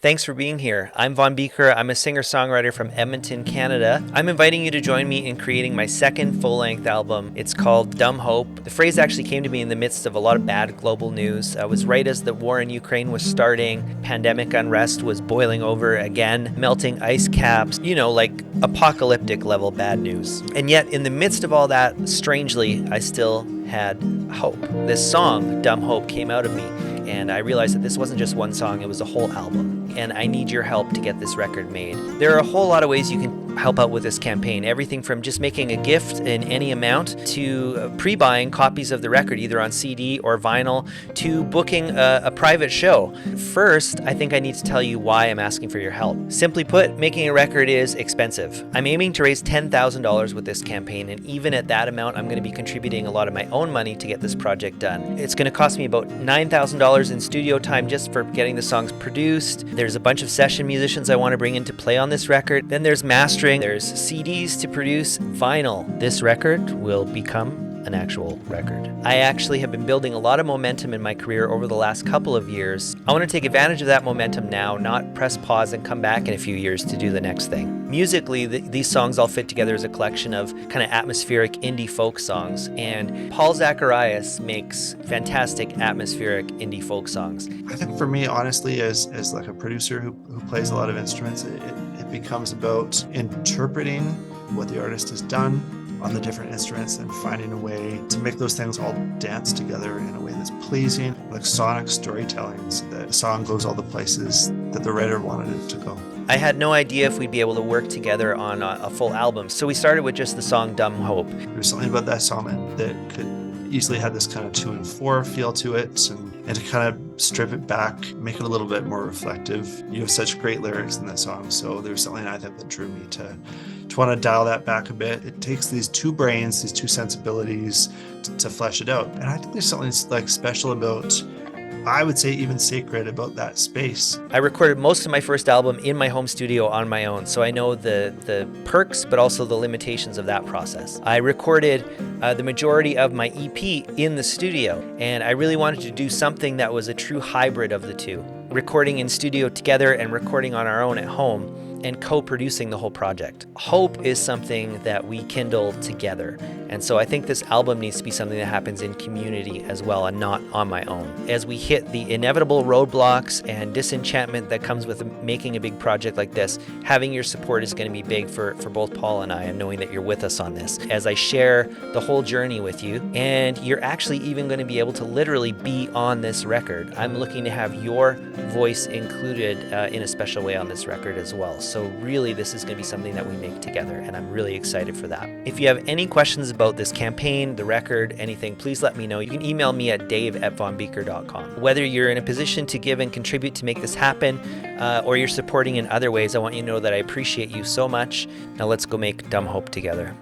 Thanks for being here. I'm Von Beeker. I'm a singer-songwriter from Edmonton, Canada. I'm inviting you to join me in creating my second full-length album. It's called Dumb Hope. The phrase actually came to me in the midst of a lot of bad global news. It was right as the war in Ukraine was starting, pandemic unrest was boiling over again, melting ice caps, like apocalyptic level bad news. And yet, in the midst of all that, strangely, I still had hope. This song, Dumb Hope, came out of me. And I realized that this wasn't just one song, it was a whole album. And I need your help to get this record made. There are a whole lot of ways you can help out with this campaign. Everything from just making a gift in any amount to pre-buying copies of the record, either on CD or vinyl, to booking a private show. First, I think I need to tell you why I'm asking for your help. Simply put, making a record is expensive. I'm aiming to raise $10,000 with this campaign, and even at that amount, I'm going to be contributing a lot of my own money to get this project done. It's going to cost me about $9,000 in studio time just for getting the songs produced. There's a bunch of session musicians I want to bring in to play on this record. Then there's mastering, there's CDs to produce, vinyl. This record will become an actual record. I actually have been building a lot of momentum in my career over the last couple of years. I want to take advantage of that momentum now, not press pause and come back in a few years to do the next thing. Musically, these songs all fit together as a collection of kind of atmospheric indie folk songs, and Paul Zacharias makes fantastic atmospheric indie folk songs. I think for me, honestly, as like a producer who plays a lot of instruments, it becomes about interpreting what the artist has done on the different instruments and finding a way to make those things all dance together in a way that's pleasing, like sonic storytelling, so that the song goes all the places that the writer wanted it to go. I had no idea if we'd be able to work together on a full album, so we started with just the song Dumb Hope. There's something about that song that could easily have this kind of 2 and 4 feel to it, and to kind of strip it back, make it a little bit more reflective. You have such great lyrics in that song, so there's something I think that drew me to want to dial that back a bit. It takes these 2 brains, these 2 sensibilities to flesh it out. And I think there's something like special about, I would say even sacred, about that space. I recorded most of my first album in my home studio on my own, so I know the perks but also the limitations of that process. I recorded the majority of my EP in the studio, and I really wanted to do something that was a true hybrid of the two. Recording in studio together and recording on our own at home, and co-producing the whole project. Hope is something that we kindle together. And so I think this album needs to be something that happens in community as well and not on my own. As we hit the inevitable roadblocks and disenchantment that comes with making a big project like this, having your support is going to be big for both Paul and I, and knowing that you're with us on this. As I share the whole journey with you, and you're actually even going to be able to literally be on this record. I'm looking to have your voice included in a special way on this record as well. So really, this is going to be something that we make together, and I'm really excited for that. If you have any questions about this campaign, the record, anything, please let me know. You can email me at dave@vonbeeker.com. Whether you're in a position to give and contribute to make this happen, or you're supporting in other ways, I want you to know that I appreciate you so much. Now let's go make Dumb Hope together.